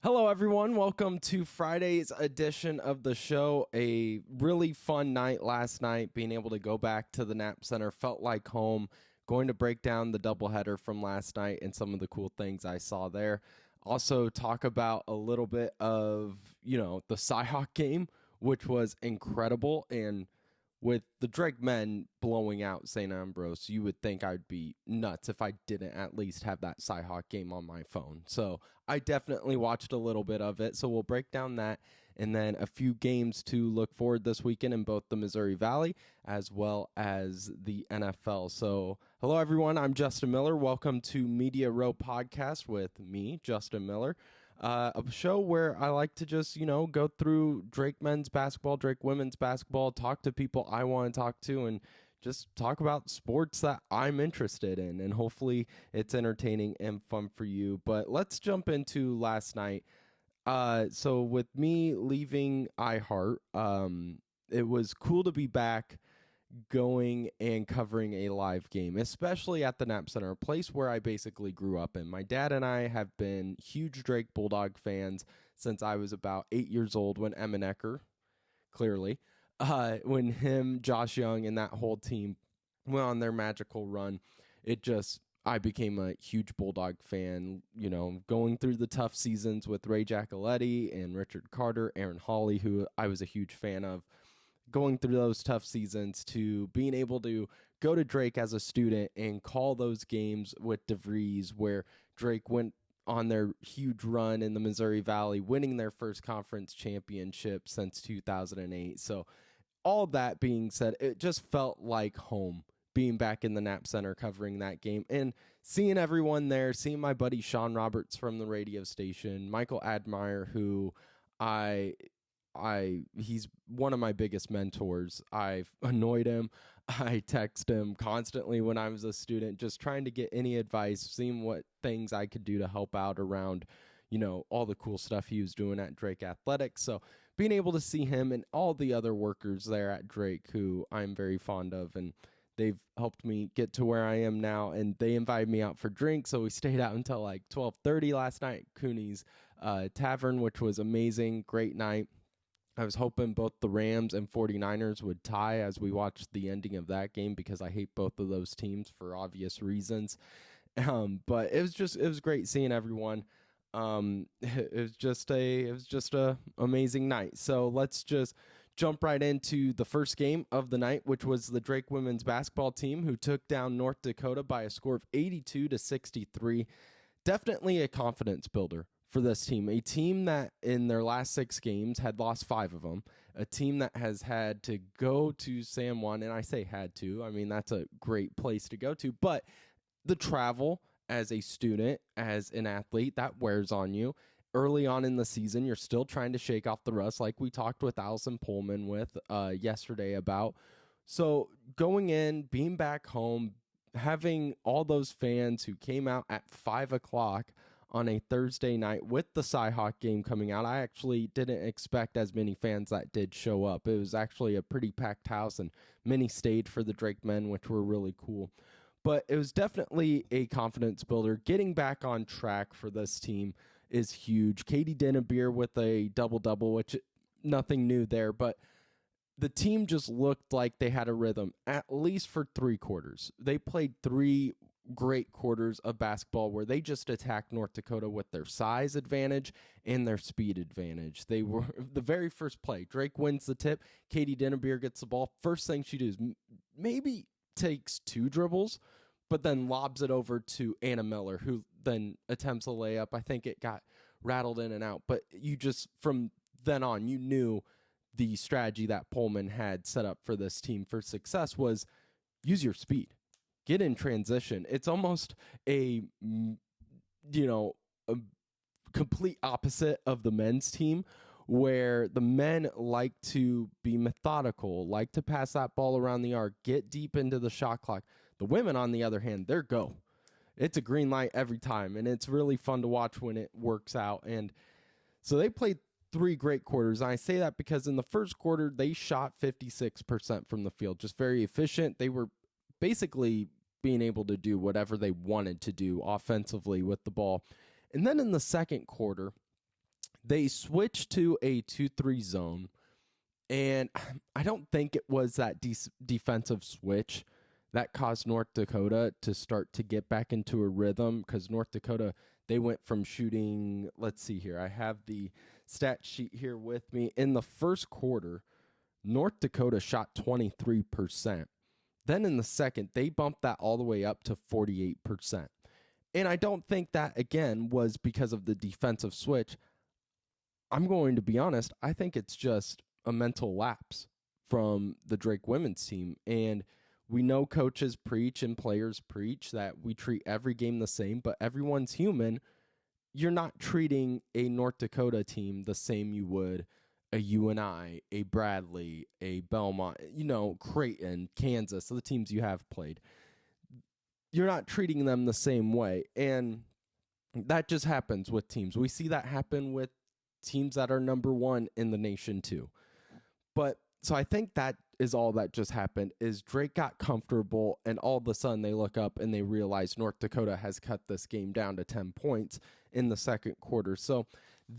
Hello, everyone. Welcome to Friday's edition of the show. A really fun night last night, being able to go back to the Knapp Center. Felt like home. Going to break down the doubleheader from last night and some of the cool things I saw there. Also, talk about a little bit of, the Cyhawk game, which was incredible. And with the Drake men blowing out St. Ambrose, you would think I'd be nuts if I didn't at least have that Cyhawk game on my phone. So I definitely watched a little bit of it. So we'll break down that and then a few games to look forward this weekend in both the Missouri Valley as well as the NFL. So hello, everyone. I'm Justin Miller. Welcome to Media Row Podcast with me, Justin Miller. A show where I like to just, go through Drake men's basketball, Drake women's basketball, talk to people I want to talk to, and just talk about sports that I'm interested in. And hopefully it's entertaining and fun for you. But let's jump into last night. So with me leaving iHeart, it was cool to be back going and covering a live game, especially at the Knapp Center, a place where I basically grew up in. My dad and I have been huge Drake Bulldog fans since I was about 8 years old when Emma Ecker, clearly, when him, Josh Young, and that whole team went on their magical run. I became a huge Bulldog fan, going through the tough seasons with Ray Giacoletti and Richard Carter, Aaron Hawley, who I was a huge fan of. Going through those tough seasons to being able to go to Drake as a student and call those games with DeVries where Drake went on their huge run in the Missouri Valley, winning their first conference championship since 2008. So all that being said, it just felt like home being back in the Knapp Center covering that game and seeing everyone there, seeing my buddy Sean Roberts from the radio station, Michael Admire, who he's one of my biggest mentors. I've annoyed him. I text him constantly when I was a student, just trying to get any advice, seeing what things I could do to help out around, all the cool stuff he was doing at Drake Athletics. So being able to see him and all the other workers there at Drake, who I'm very fond of, and they've helped me get to where I am now, and they invited me out for drinks, so we stayed out until like 12:30 last night, Cooney's Tavern, which was amazing, great night. I was hoping both the Rams and 49ers would tie as we watched the ending of that game because I hate both of those teams for obvious reasons. But it was great seeing everyone. It was just a amazing night. So let's just jump right into the first game of the night, which was the Drake women's basketball team who took down North Dakota by a score of 82-63. Definitely a confidence builder for this team, a team that in their last 6 games had lost 5 of them, a team that has had to go to San Juan, and I say had to, I mean, that's a great place to go to, but the travel as a student, as an athlete, that wears on you. Early on in the season, you're still trying to shake off the rust, like we talked with Allison Pullman with yesterday about. So going in, being back home, having all those fans who came out at 5 o'clock on a Thursday night with the Cyhawk game coming out. I actually didn't expect as many fans that did show up. It was actually a pretty packed house, and many stayed for the Drake men, which were really cool. But it was definitely a confidence builder. Getting back on track for this team is huge. Katie Dennebeer with a double-double, which nothing new there, but the team just looked like they had a rhythm, at least for 3 quarters. They played 3 great quarters of basketball where they just attacked North Dakota with their size advantage and their speed advantage. They were the very first play. Drake wins the tip. Katie Dennebeer gets the ball. First thing she does, maybe takes 2 dribbles, but then lobs it over to Anna Miller, who then attempts a layup. I think it got rattled in and out, but you just, from then on, you knew the strategy that Pullman had set up for this team for success was use your speed. Get in transition. It's almost a complete opposite of the men's team, where the men like to be methodical, like to pass that ball around the arc, get deep into the shot clock. The women, on the other hand, they're go. It's a green light every time, and it's really fun to watch when it works out. And so they played 3 great quarters. And I say that because in the first quarter, they shot 56% from the field, just very efficient. They were basically being able to do whatever they wanted to do offensively with the ball. And then in the second quarter, They switched to a 2-3 zone, and I don't think it was that defensive switch that caused North Dakota to start to get back into a rhythm, because North Dakota, they went from shooting, let's see here, I have the stat sheet here with me. In the first quarter, North Dakota shot 23%. Then in the second, they bumped that all the way up to 48%. And I don't think that, again, was because of the defensive switch. I'm going to be honest, I think it's just a mental lapse from the Drake women's team. And we know coaches preach and players preach that we treat every game the same, but everyone's human. You're not treating a North Dakota team the same you would a UNI, a Bradley, a Belmont, Creighton, Kansas, so the teams you have played. You're not treating them the same way. And that just happens with teams. We see that happen with teams that are number one in the nation too. But so I think that is all that just happened, is Drake got comfortable, and all of a sudden they look up and they realize North Dakota has cut this game down to 10 points in the second quarter. So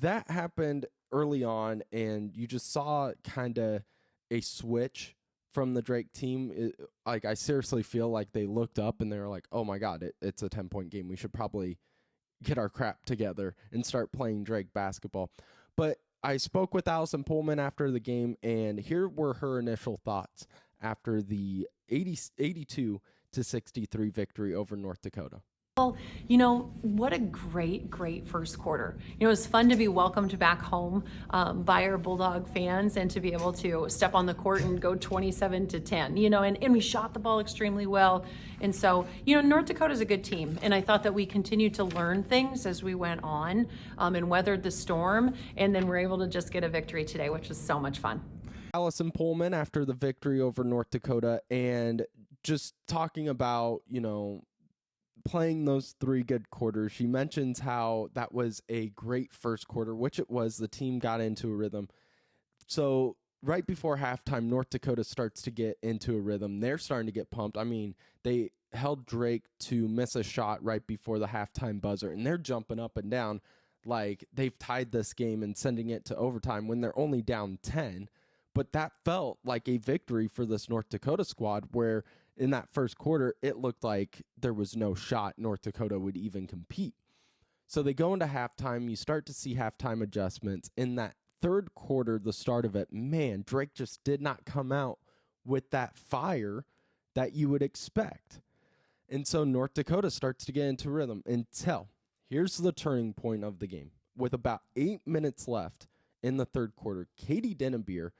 that happened early on, and you just saw kind of a switch from the Drake team. I seriously feel like they looked up and they were like, oh my God, it's a 10-point game. We should probably get our crap together and start playing Drake basketball. But I spoke with Allison Pullman after the game, and here were her initial thoughts after the 82-63 victory over North Dakota. Well, what a great first quarter. It was fun to be welcomed back home by our Bulldog fans, and to be able to step on the court and go 27-10, and we shot the ball extremely well. And so, North Dakota's a good team. And I thought that we continued to learn things as we went on and weathered the storm. And then we're able to just get a victory today, which was so much fun. Allison Pullman after the victory over North Dakota, and just talking about, playing those 3 good quarters. She mentions how that was a great first quarter, which it was. The team got into a rhythm. So right before halftime, North Dakota starts to get into a rhythm. They're starting to get pumped. I mean, they held Drake to miss a shot right before the halftime buzzer, and they're jumping up and down like they've tied this game and sending it to overtime when they're only down 10. But that felt like a victory for this North Dakota squad, where in that first quarter, it looked like there was no shot North Dakota would even compete. So they go into halftime. You start to see halftime adjustments. In that third quarter, the start of it, man, Drake just did not come out with that fire that you would expect. And so North Dakota starts to get into rhythm until, here's the turning point of the game. With about 8 minutes left in the third quarter, Katie Dennebier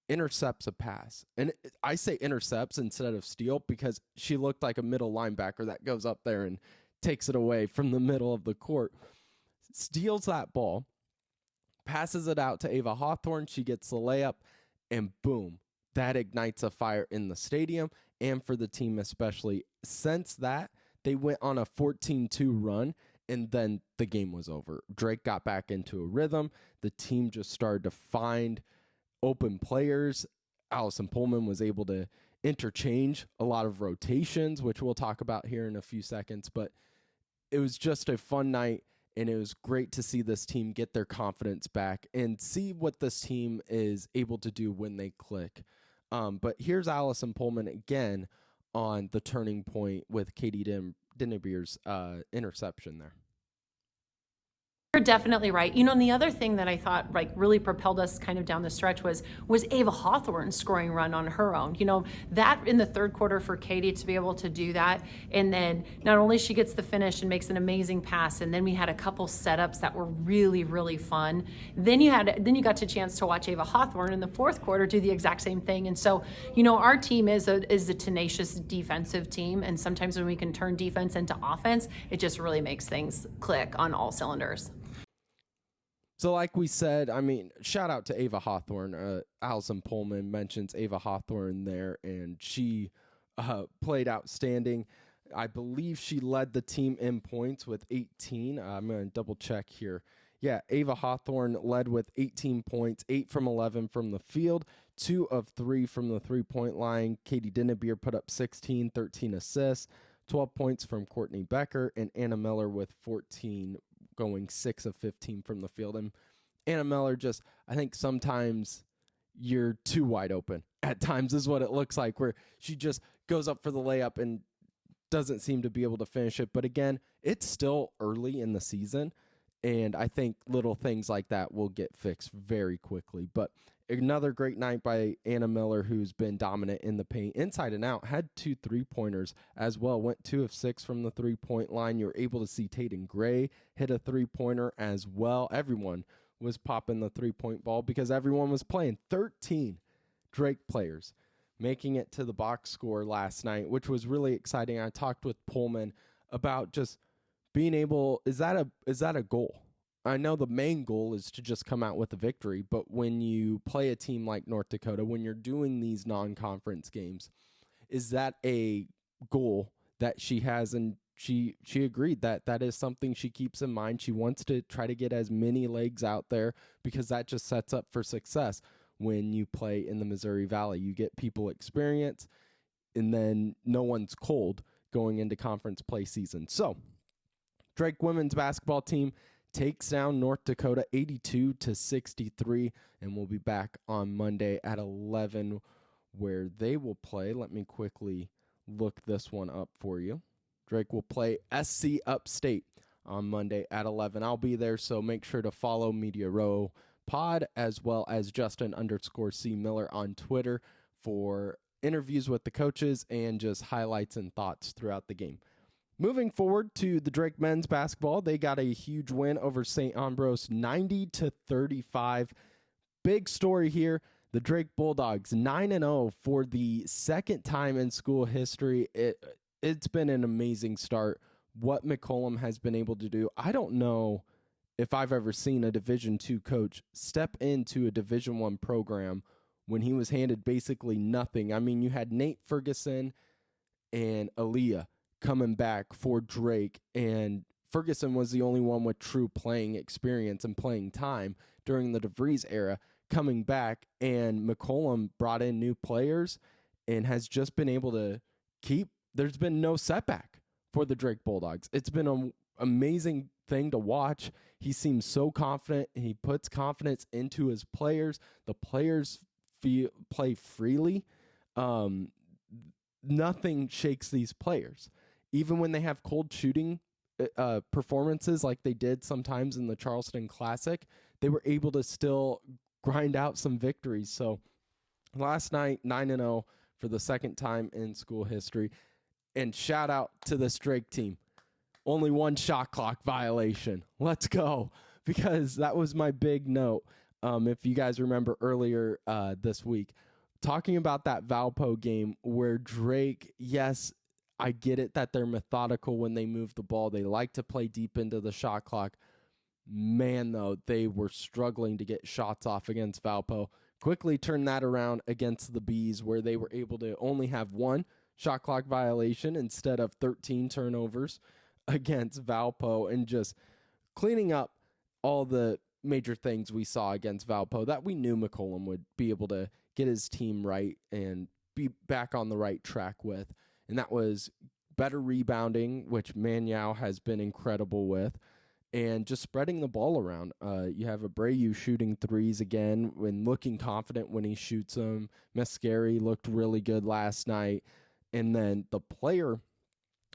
intercepts a pass. And I say intercepts instead of steal because she looked like a middle linebacker that goes up there and takes it away from the middle of the court. Steals that ball, passes it out to Ava Hawthorne. She gets the layup, and boom, that ignites a fire in the stadium and for the team especially. Since that, they went on a 14-2 run, and then the game was over. Drake got back into a rhythm. The team just started to find open players. Allison Pullman was able to interchange a lot of rotations, which we'll talk about here in a few seconds. But it was just a fun night, and it was great to see this team get their confidence back and see what this team is able to do when they click. But here's Allison Pullman again on the turning point with Katie Dennebier's interception there. You're definitely right. And the other thing that I thought really propelled us kind of down the stretch was Ava Hawthorne scoring run on her own. That in the third quarter for Katie to be able to do that, and then not only she gets the finish and makes an amazing pass, and then we had a couple setups that were really, really fun. Then you got a chance to watch Ava Hawthorne in the fourth quarter do the exact same thing. And so, our team is a tenacious defensive team, and sometimes when we can turn defense into offense, it just really makes things click on all cylinders. So like we said, shout out to Ava Hawthorne. Allison Pullman mentions Ava Hawthorne there, and she played outstanding. I believe she led the team in points with 18. I'm going to double check here. Yeah, Ava Hawthorne led with 18 points, 8 from 11 from the field, 2 of 3 from the three-point line. Katie Dennebier put up 16, 13 assists, 12 points from Courtney Becker, and Anna Miller with 14, going 6 of 15 from the field. And Anna Miller I think sometimes you're too wide open at times is what it looks like, where she just goes up for the layup and doesn't seem to be able to finish it. But again, it's still early in the season, and I think little things like that will get fixed very quickly. But another great night by Anna Miller, who's been dominant in the paint, inside and out, had 2 3-pointers as well, went 2 of 6 from the 3-point line. You're able to see Tatum Gray hit a 3-pointer as well. Everyone was popping the 3-point ball because everyone was playing. 13 Drake players making it to the box score last night, which was really exciting. I talked with Pullman about just being able, is that a goal? I know the main goal is to just come out with a victory, but when you play a team like North Dakota, when you're doing these non-conference games, is that a goal that she has? And she agreed that is something she keeps in mind. She wants to try to get as many legs out there because that just sets up for success. When you play in the Missouri Valley, you get people experience, and then no one's cold going into conference play season. So Drake women's basketball team takes down North Dakota 82-63, and we'll be back on Monday at 11 where they will play. Let me quickly look this one up for you. Drake will play SC Upstate on Monday at 11. I'll be there, so make sure to follow Media Row Pod as well as Justin_C Miller on Twitter for interviews with the coaches and just highlights and thoughts throughout the game. Moving forward to the Drake men's basketball, they got a huge win over St. Ambrose, 90-35. Big story here. The Drake Bulldogs 9-0 for the second time in school history. It's been an amazing start. What McCollum has been able to do, I don't know if I've ever seen a Division II coach step into a Division I program when he was handed basically nothing. I mean, you had Nate Ferguson and Aaliyah coming back for Drake, and Ferguson was the only one with true playing experience and playing time during the DeVries era coming back, and McCollum brought in new players and has just been able to there's been no setback for the Drake Bulldogs. It's been an amazing thing to watch. He seems so confident. He puts confidence into his players. The players play freely. Nothing shakes these players. Even when they have cold shooting performances like they did sometimes in the Charleston Classic, they were able to still grind out some victories. So last night, 9-0 for the second time in school history. And shout out to this Drake team. Only one shot clock violation. Let's go. Because that was my big note. If you guys remember earlier this week, talking about that Valpo game where Drake, yes, I get it that they're methodical when they move the ball. They like to play deep into the shot clock. Man, though, they were struggling to get shots off against Valpo. Quickly turned that around against the Bees, where they were able to only have one shot clock violation instead of 13 turnovers against Valpo, and just cleaning up all the major things we saw against Valpo that we knew McCollum would be able to get his team right and be back on the right track with. And that was better rebounding, which Maniau has been incredible with, and just spreading the ball around. You have Abreu shooting threes again and looking confident when he shoots them. Mascari looked really good last night. And then the player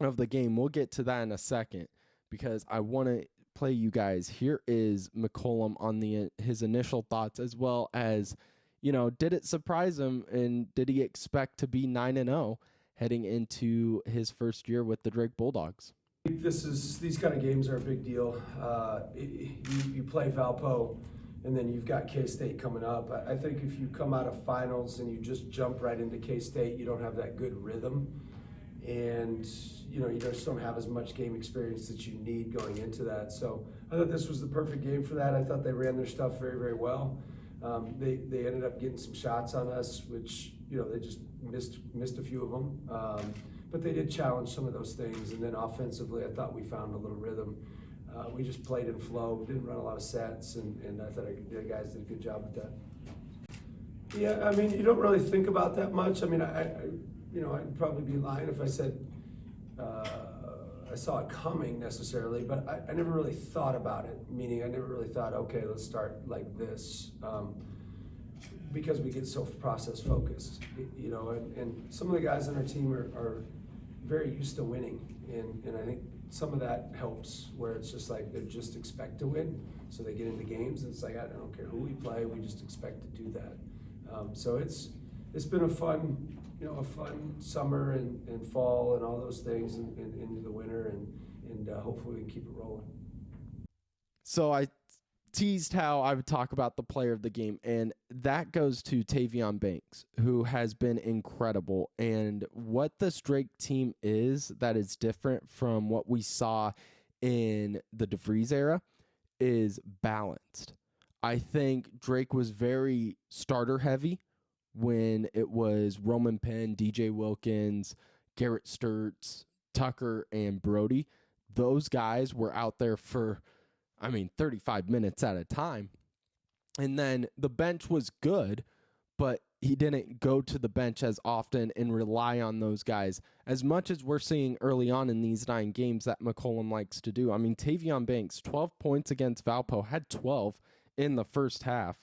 of the game, we'll get to that in a second because I want to play you guys. Here is McCollum on his initial thoughts, as well as, did it surprise him and did he expect to be 9-0 heading into his first year with the Drake Bulldogs? These kind of games are a big deal. You play Valpo, and then you've got K-State coming up. I think if you come out of finals and you just jump right into K-State, you don't have that good rhythm, and you just don't have as much game experience that you need going into that. So I thought this was the perfect game for that. I thought they ran their stuff very, very well. They ended up getting some shots on us, which they just missed a few of them. But they did challenge some of those things, and then offensively, I thought we found a little rhythm. We just played in flow, didn't run a lot of sets, and I thought the guys did a good job with that. Yeah, I mean, you don't really think about that much. I mean, I'd probably be lying if I said I I saw it coming necessarily, but I never really thought about it. Meaning, I never really thought, okay, let's start like this, because we get so process focused, you know. And some of the guys on our team are very used to winning, and I think some of that helps. Where it's just like they just expect to win, so they get into games, and it's like I don't care who we play, we just expect to do that. So it's been a fun, you know, a fun summer and fall and all those things, and into the winter, and hopefully we can keep it rolling. So I teased how I would talk about the player of the game, and that goes to Tavion Banks, who has been incredible. And what this Drake team is that is different from what we saw in the DeVries era is balanced. I think Drake was very starter heavy when it was Roman Penn, DJ Wilkins, Garrett Sturts, Tucker, and Brody. Those guys were out there for 35 minutes at a time. And then the bench was good, but he didn't go to the bench as often and rely on those guys as much as we're seeing early on in these 9 games that McCollum likes to do. I mean, Tavion Banks, 12 points against Valpo, had 12 in the first half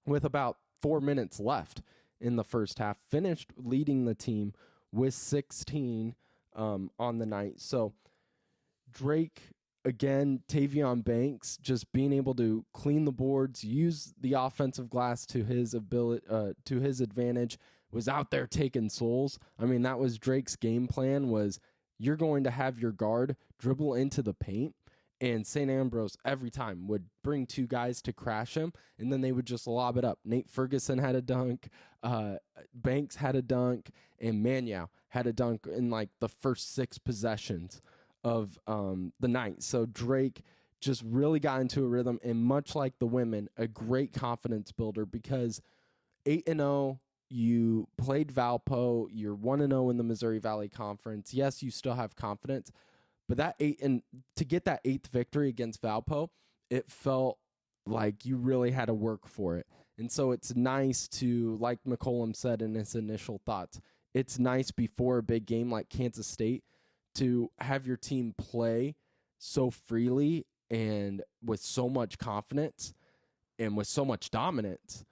with about 4 minutes left in the first half, finished leading the team with 16 on the night. So Drake, again, Tavion Banks just being able to clean the boards, use the offensive glass to his ability, to his advantage, was out there taking souls. I mean, that was Drake's game plan, was you're going to have your guard dribble into the paint, and St. Ambrose every time would bring 2 guys to crash him, and then they would just lob it up. Nate Ferguson had a dunk, Banks had a dunk, and Manyao had a dunk in like the first 6 possessions of the night. So Drake just really got into a rhythm, and much like the women, a great confidence builder, because 8-0, you played Valpo, you're 1-0 in the Missouri Valley Conference. Yes, you still have confidence, but to get that 8th victory against Valpo, it felt like you really had to work for it. And so it's nice to, like McCollum said in his initial thoughts, it's nice before a big game like Kansas State to have your team play so freely and with so much confidence and with so much dominance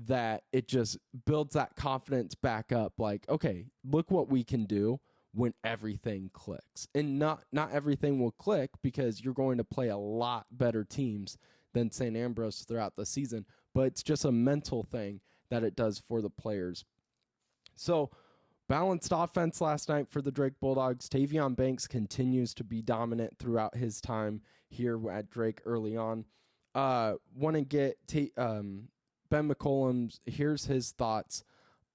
that it just builds that confidence back up. Like, okay, look what we can do when everything clicks. And not everything will click, because you're going to play a lot better teams than St. Ambrose throughout the season, but it's just a mental thing that it does for the players. So balanced offense last night for the Drake Bulldogs. Tavion Banks continues to be dominant throughout his time here at Drake early on. Want to get Ben McCollum's, here's his thoughts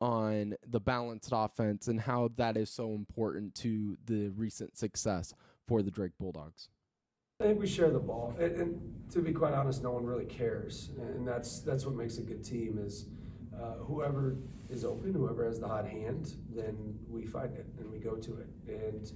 on the balanced offense and how that is so important to the recent success for the Drake Bulldogs. I think we share the ball, and to be quite honest, no one really cares, and that's what makes a good team is whoever is open, whoever has the hot hand, then we find it and we go to it. And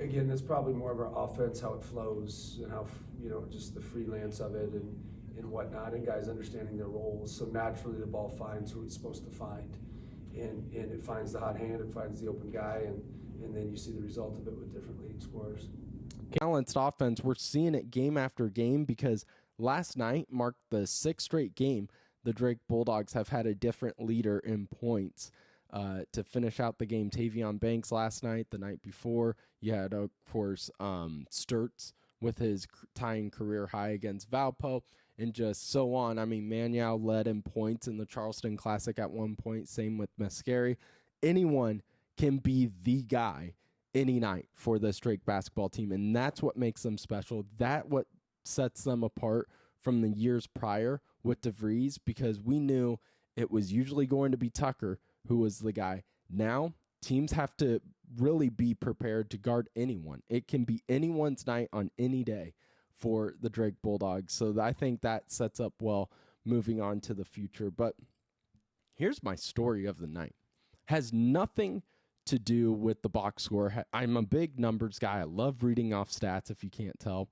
again, that's probably more of our offense, how it flows and how, you know, just the freelance of it and whatnot, and guys understanding their roles. So naturally the ball finds who it's supposed to find, and it finds the hot hand, it finds the open guy, and then you see the result of it with different leading scorers. Balanced offense, we're seeing it game after game, because last night marked the 6th straight game the Drake Bulldogs have had a different leader in points. To finish out the game, Tavion Banks last night. The night before, you had, of course, Sturts with his tying career high against Valpo, and just so on. I mean, Manyao led in points in the Charleston Classic at one point. Same with Mascari. Anyone can be the guy any night for this Drake basketball team, and that's what makes them special. That what sets them apart from the years prior with DeVries, because we knew it was usually going to be Tucker who was the guy. Now, teams have to really be prepared to guard anyone. It can be anyone's night on any day for the Drake Bulldogs. So I think that sets up well moving on to the future. But here's my story of the night. Has nothing to do with the box score. I'm a big numbers guy. I love reading off stats, if you can't tell.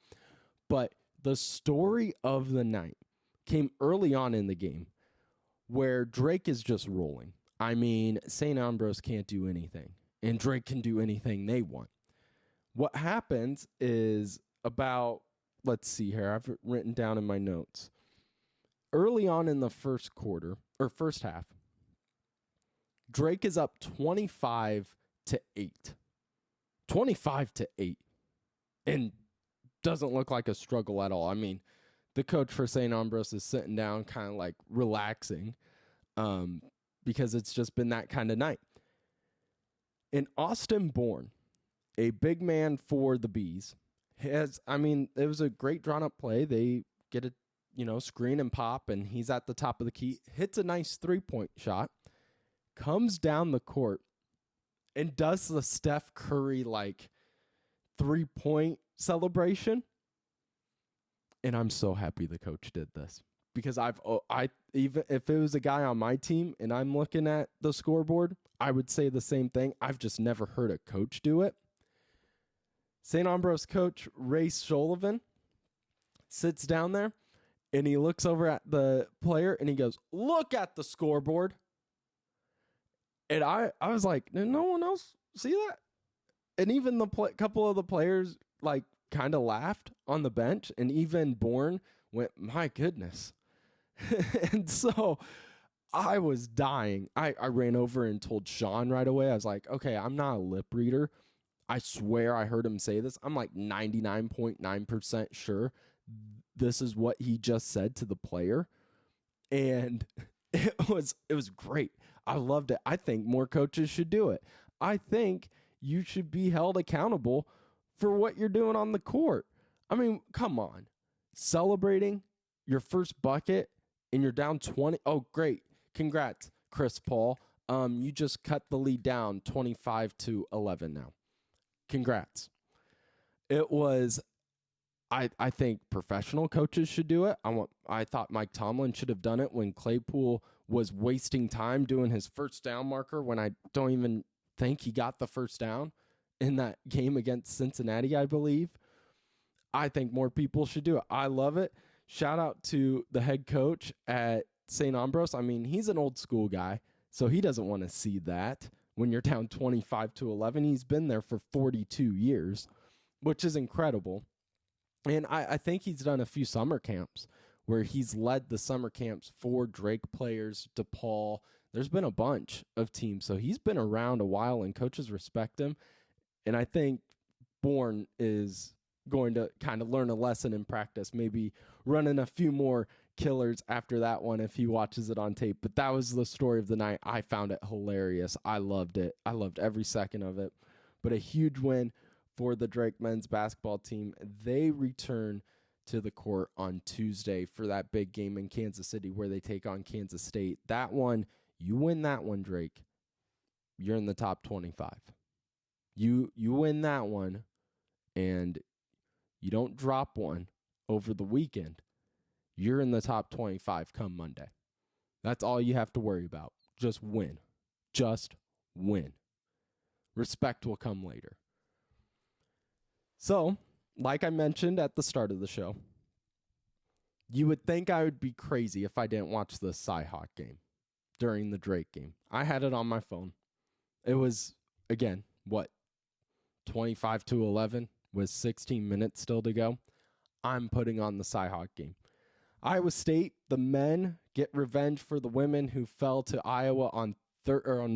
But the story of the night came early on in the game where Drake is just rolling. I mean, St. Ambrose can't do anything, and Drake can do anything they want. What happens is about, let's see here, I've written down in my notes. Early on in the first quarter, or first half, Drake is up 25-8. 25-8. And doesn't look like a struggle at all. I mean, the coach for St. Ambrose is sitting down, kind of like relaxing, because it's just been that kind of night. And Austin Bourne, a big man for the Bees, it was a great drawn up play. They get a, screen and pop, and he's at the top of the key, hits a nice 3-point shot, comes down the court, and does the Steph Curry, 3-point celebration. And I'm so happy the coach did this, because even if it was a guy on my team and I'm looking at the scoreboard, I would say the same thing. I've just never heard a coach do it. St. Ambrose coach Ray Sullivan sits down there and he looks over at the player and he goes, "Look at the scoreboard." And I was like, "Did no one else see that?" And even the couple of the players kind of laughed on the bench, and even Bourne went, "My goodness." And so I was dying. I ran over and told Sean right away. I was like, "Okay, I'm not a lip reader. I swear I heard him say this. I'm 99.9% sure this is what he just said to the player." And it was great. I loved it. I think more coaches should do it. I think you should be held accountable for what you're doing on the court. I mean, come on. Celebrating your first bucket and you're down 20. Oh, great. Congrats, Chris Paul. You just cut the lead down 25-11 now. Congrats. It was, I think professional coaches should do it. I thought Mike Tomlin should have done it when Claypool was wasting time doing his first down marker, when I don't even think he got the first down in that game against Cincinnati, I believe. I think more people should do it. I love it. Shout out to the head coach at St. Ambrose. I mean, he's an old school guy, so he doesn't want to see that when you're down 25-11. He's been there for 42 years, which is incredible. And I think he's done a few summer camps where he's led the summer camps for Drake players, DePaul. There's been a bunch of teams, so he's been around a while, and coaches respect him. And I think Bourne is going to kind of learn a lesson in practice, maybe running a few more killers after that one if he watches it on tape. But that was the story of the night. I found it hilarious. I loved it. I loved every second of it. But a huge win for the Drake men's basketball team. They return to the court on Tuesday for that big game in Kansas City where they take on Kansas State. That one, you win that one, Drake, you're in the top 25. You win that one, and you don't drop one over the weekend, you're in the top 25 come Monday. That's all you have to worry about. Just win. Just win. Respect will come later. So, like I mentioned at the start of the show, you would think I would be crazy if I didn't watch the Cy-Hawk game during the Drake game. I had it on my phone. It was, again, 25-11 with 16 minutes still to go. I'm putting on the Cy-Hawk game. Iowa State, the men get revenge for the women who fell to Iowa on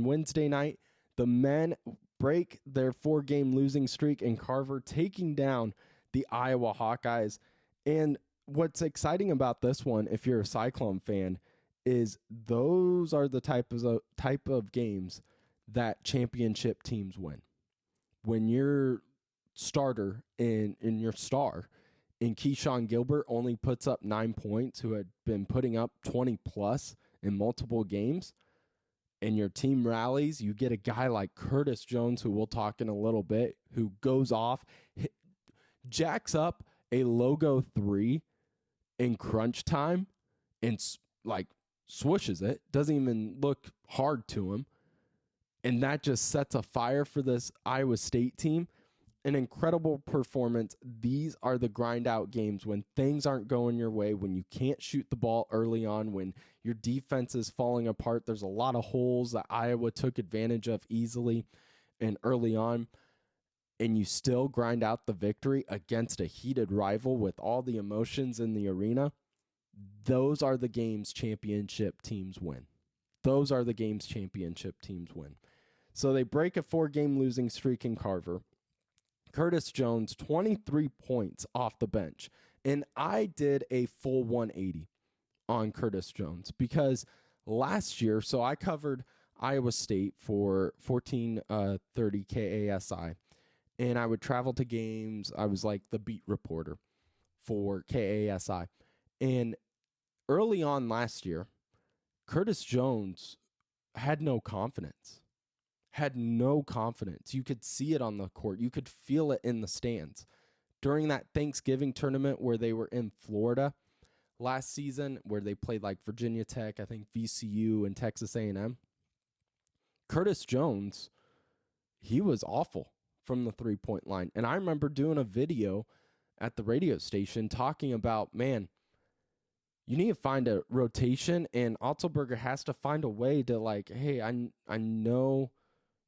Wednesday night. The men break their 4-game losing streak in Carver, taking down the Iowa Hawkeyes. And what's exciting about this one, if you're a Cyclone fan, is those are the type of games that championship teams win. When your starter and your star in Keyshawn Gilbert only puts up 9 points, who had been putting up 20 plus in multiple games, and your team rallies, you get a guy like Curtis Jones, who we'll talk in a little bit, who goes off, jacks up a logo 3 in crunch time and swooshes it, doesn't even look hard to him. And that just sets a fire for this Iowa State team. An incredible performance. These are the grind out games when things aren't going your way, when you can't shoot the ball early on, when your defense is falling apart. There's a lot of holes that Iowa took advantage of easily and early on. and you still grind out the victory against a heated rival with all the emotions in the arena, those are the games championship teams win. Those are the games championship teams win. So they break a 4-game losing streak in Carver. Curtis Jones, 23 points off the bench. And I did a full 180 on Curtis Jones because last year, so I covered Iowa State for 1430 KASI, and I would travel to games. I was like the beat reporter for KASI. And early on last year, Curtis Jones had no confidence. You could see it on the court. You could feel it in the stands. During that Thanksgiving tournament where they were in Florida last season, where they played like Virginia Tech, I think VCU, and Texas A&M, Curtis Jones, he was awful from the three-point line. And I remember doing a video at the radio station talking about, man, you need to find a rotation, and Otzelberger has to find a way to like, hey, I know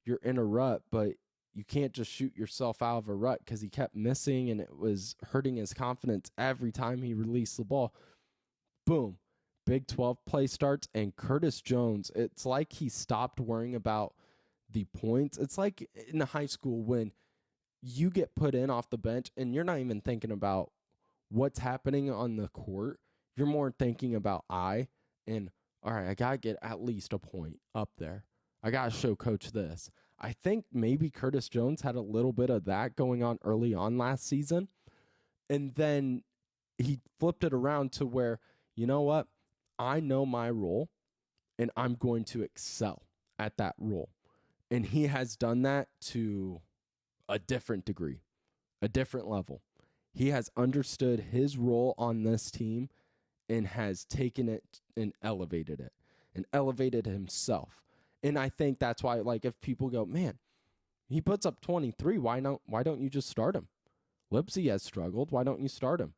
you're in a rut, but you can't just shoot yourself out of a rut, because he kept missing and it was hurting his confidence every time he released the ball. Boom. Big 12 play starts, and Curtis Jones, it's like he stopped worrying about the points. It's like in high school when you get put in off the bench and you're not even thinking about what's happening on the court. You're more thinking about all right, I got to get at least a point up there. I got to show coach this. I think maybe Curtis Jones had a little bit of that going on early on last season. And then he flipped it around to where, you know what? I know my role, and I'm going to excel at that role. And he has done that to a different degree, a different level. He has understood his role on this team and has taken it and elevated himself. And I think that's why, like, if people go, man, he puts up 23, why don't you just start him? Lipsy has struggled. Why don't you start him?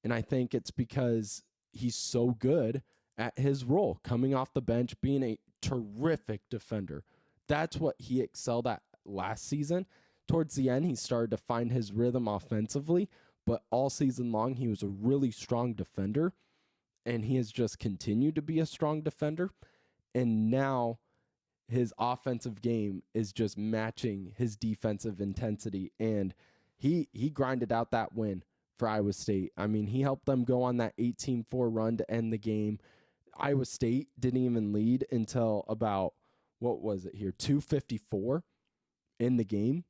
And I think it's because he's so good at his role, coming off the bench, being a terrific defender. That's what he excelled at last season. Towards the end, he started to find his rhythm offensively, but all season long, he was a really strong defender, and he has just continued to be a strong defender. And now his offensive game is just matching his defensive intensity, and he grinded out that win for Iowa State. I mean, he helped them go on that 18-4 run to end the game. Iowa State didn't even lead until about, 2:54 in the game.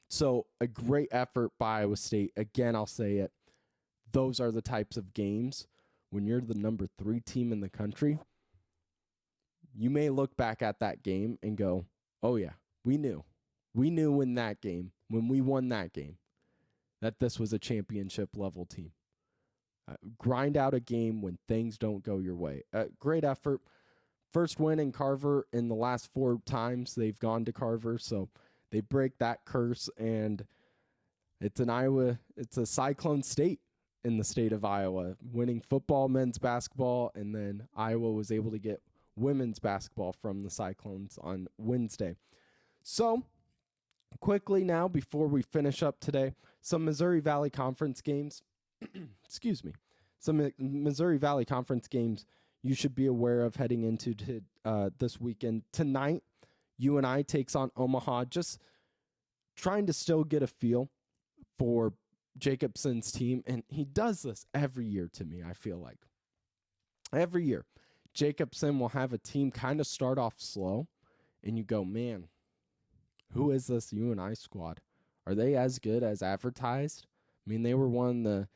So a great effort by Iowa State. Again, I'll say it. Those are the types of games when you're the number 3 team in the country. You may look back at that game and go, oh yeah, we knew in that game, when we won that game, that this was a championship level team. Grind out a game when things don't go your way. Great effort. First win in Carver in the last 4 times they've gone to Carver. So they break that curse, and it's a Cyclone state in the state of Iowa, winning football, men's basketball, and then Iowa was able to get women's basketball from the Cyclones on Wednesday. So quickly now, before we finish up today, some Missouri Valley Conference games. Excuse me. Some Missouri Valley Conference games you should be aware of heading into this weekend. Tonight, UNI takes on Omaha, just trying to still get a feel for Jacobson's team. And he does this every year to me, I feel like. Every year, Jacobson will have a team kind of start off slow, and you go, man, who is this UNI squad? Are they as good as advertised? I mean, they were one of the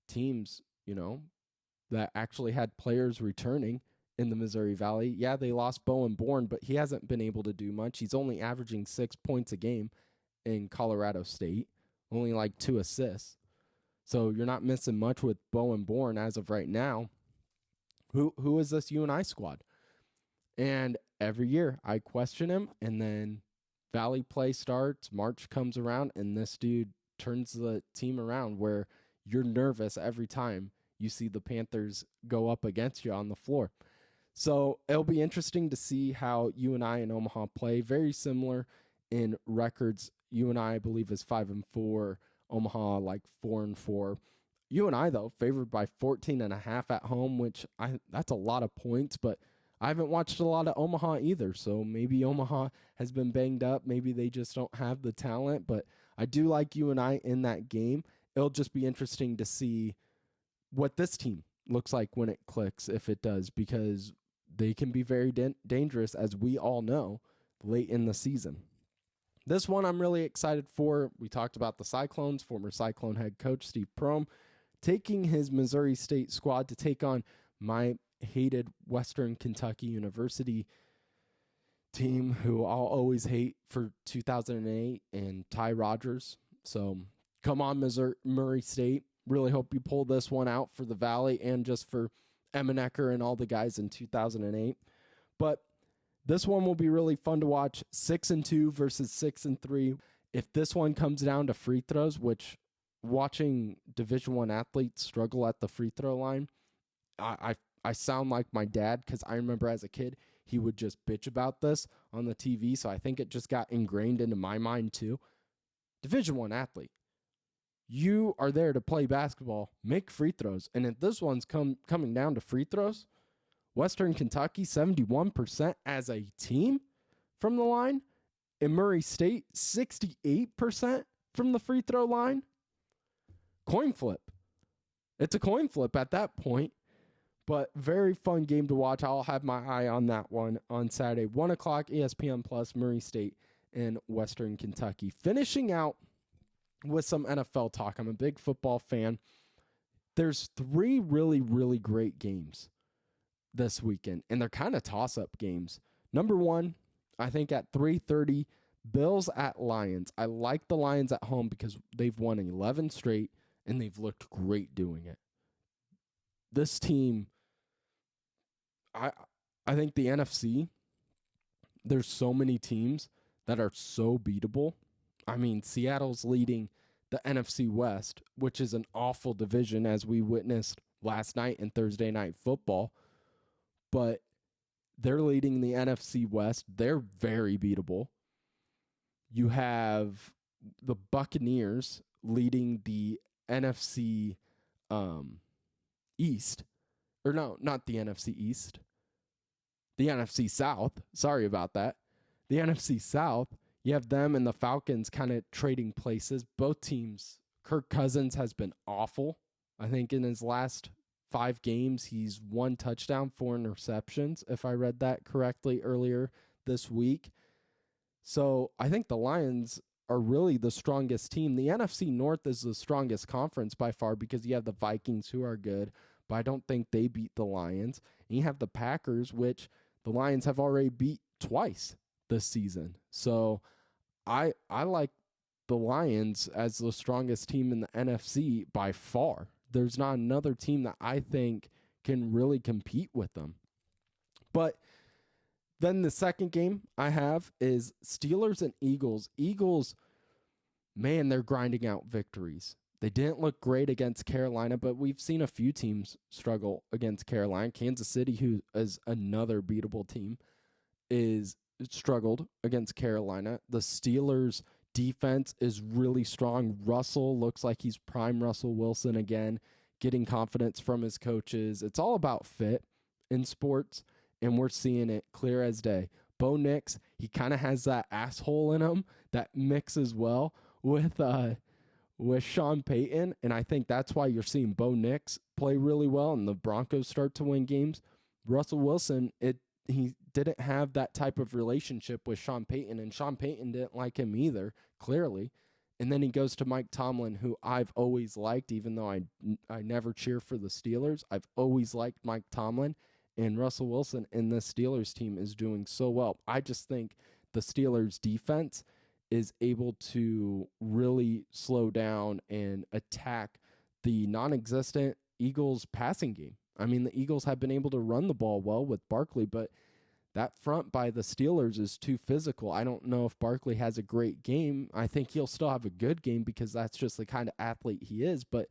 teams, that actually had players returning in the Missouri Valley. Yeah, they lost Bowen Bourne, but he hasn't been able to do much. He's only averaging 6 points a game in Colorado State, only like 2 assists. So you're not missing much with Bowen Bourne as of right now. Who is this UNI squad? And every year I question him, and then Valley play starts, March comes around, and this dude turns the team around where you're nervous every time you see the Panthers go up against you on the floor. So it'll be interesting to see how UNI and Omaha play. Very similar in records. You and I believe, is 5-4. Omaha like 4-4. You and I, though, favored by 14.5 at home, which that's a lot of points, but I haven't watched a lot of Omaha either, so maybe Omaha has been banged up. Maybe they just don't have the talent, but I do like you and I in that game. It'll just be interesting to see what this team looks like when it clicks, if it does, because they can be very dangerous, as we all know, late in the season. This one I'm really excited for. We talked about the Cyclones, former Cyclone head coach Steve Prohm, taking his Missouri State squad to take on my hated Western Kentucky University team, who I'll always hate, for 2008, and Ty Rodgers. So come on, Murray State. Really hope you pull this one out for the Valley and just for Emmenecker and all the guys in 2008. But this one will be really fun to watch. 6-2 versus 6-3. If this one comes down to free throws, which watching Division I athletes struggle at the free throw line, I sound like my dad, because I remember as a kid, he would just bitch about this on the TV, so I think it just got ingrained into my mind too. Division I athlete, you are there to play basketball, make free throws, and if this one's coming down to free throws, Western Kentucky 71% as a team from the line, and Murray State 68% from the free throw line. Coin flip. It's a coin flip at that point. But very fun game to watch. I'll have my eye on that one on Saturday. 1 o'clock, ESPN Plus, Murray State and Western Kentucky. Finishing out with some NFL talk. I'm a big football fan. There's 3 really, really great games this weekend, and they're kind of toss-up games. Number 1, I think at 3:30, Bills at Lions. I like the Lions at home because they've won 11 straight, and they've looked great doing it. This team, I think the NFC, there's so many teams that are so beatable. I mean, Seattle's leading the NFC West, which is an awful division, as we witnessed last night in Thursday Night Football. But they're leading the NFC West. They're very beatable. You have the Buccaneers leading the NFC East. Or no, not the NFC East. The NFC South. Sorry about that. The NFC South, you have them and the Falcons kind of trading places. Both teams, Kirk Cousins has been awful. I think in his last 5 games, he's 1 touchdown, 4 interceptions, if I read that correctly earlier this week. So I think the Lions are really the strongest team. The NFC North is the strongest conference by far because you have the Vikings, who are good, but I don't think they beat the Lions. And you have the Packers, which the Lions have already beat twice this season. So I like the Lions as the strongest team in the NFC by far. There's not another team that I think can really compete with them. But then the second game I have is Steelers and Eagles. Eagles, man, they're grinding out victories. They didn't look great against Carolina, but we've seen a few teams struggle against Carolina. Kansas City, who is another beatable team, is struggled against Carolina. The Steelers' defense is really strong. Russell looks like he's prime Russell Wilson again, getting confidence from his coaches. It's all about fit in sports, and we're seeing it clear as day. Bo Nix, he kind of has that asshole in him that mixes well with Sean Payton, and I think that's why you're seeing Bo Nix play really well and the Broncos start to win games. Russell Wilson, he didn't have that type of relationship with Sean Payton, and Sean Payton didn't like him either, clearly. And then he goes to Mike Tomlin, who I've always liked, even though I never cheer for the Steelers. I've always liked Mike Tomlin, and Russell Wilson in the Steelers team is doing so well. I just think the Steelers defense is able to really slow down and attack the non-existent Eagles passing game. I mean, the Eagles have been able to run the ball well with Barkley, but that front by the Steelers is too physical. I don't know if Barkley has a great game. I think he'll still have a good game because that's just the kind of athlete he is, but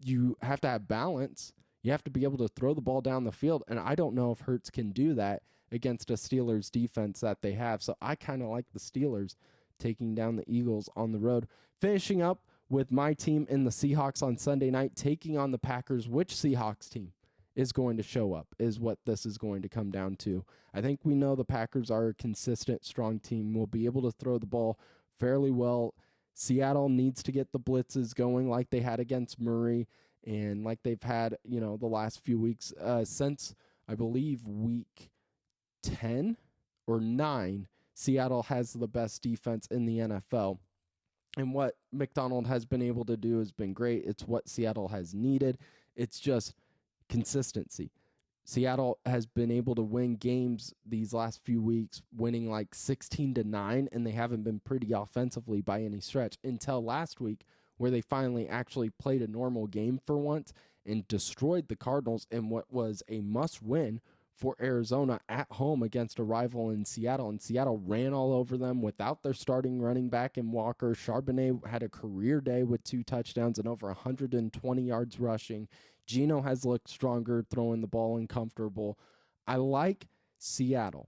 you have to have balance. You have to be able to throw the ball down the field, and I don't know if Hurts can do that against a Steelers defense that they have. So I kind of like the Steelers taking down the Eagles on the road. Finishing up with my team in the Seahawks on Sunday night, taking on the Packers. Which Seahawks team is going to show up is what this is going to come down to. I think we know the Packers are a consistent, strong team. Will be able to throw the ball fairly well. Seattle needs to get the blitzes going like they had against Murray and like they've had, the last few weeks since, I believe, week 10 or 9. Seattle has the best defense in the NFL. And what McDonald has been able to do has been great. It's what Seattle has needed. It's just consistency. Seattle has been able to win games these last few weeks, winning like 16-9, and they haven't been pretty offensively by any stretch until last week, where they finally actually played a normal game for once and destroyed the Cardinals in what was a must-win for Arizona at home against a rival in Seattle. And Seattle ran all over them without their starting running back in Walker. Charbonnet had a career day with 2 touchdowns and over 120 yards rushing. Geno has looked stronger, throwing the ball and comfortable. I like Seattle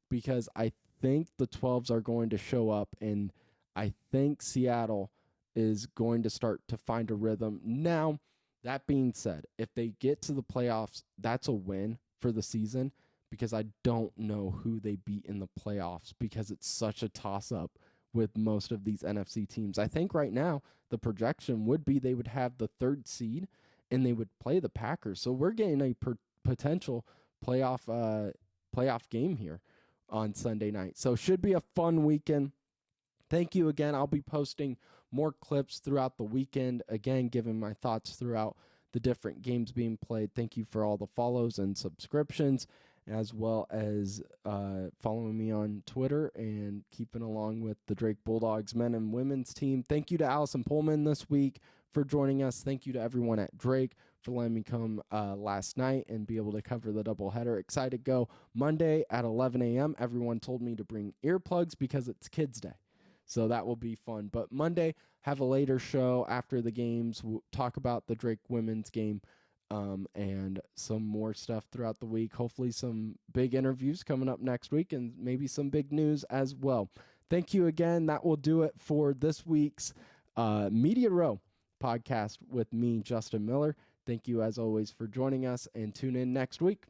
because I think the 12s are going to show up, and I think Seattle is going to start to find a rhythm. Now, that being said, if they get to the playoffs, that's a win for the season because I don't know who they beat in the playoffs because it's such a toss-up with most of these NFC teams. I think right now the projection would be they would have the 3rd seed and they would play the Packers. So we're getting a potential playoff game here on Sunday night. So should be a fun weekend. Thank you again. I'll be posting more clips throughout the weekend, again, giving my thoughts throughout the different games being played. Thank you for all the follows and subscriptions, as well as following me on Twitter and keeping along with the Drake Bulldogs men and women's team. Thank you to Allison Pullman this week for joining us. Thank you to everyone at Drake for letting me come last night and be able to cover the doubleheader. Excited to go Monday at 11 a.m. Everyone told me to bring earplugs because it's Kids Day. So that will be fun. But Monday, have a later show after the games. We'll talk about the Drake women's game and some more stuff throughout the week. Hopefully some big interviews coming up next week and maybe some big news as well. Thank you again. That will do it for this week's Media Row podcast with me, Justin Miller. Thank you, as always, for joining us, and tune in next week.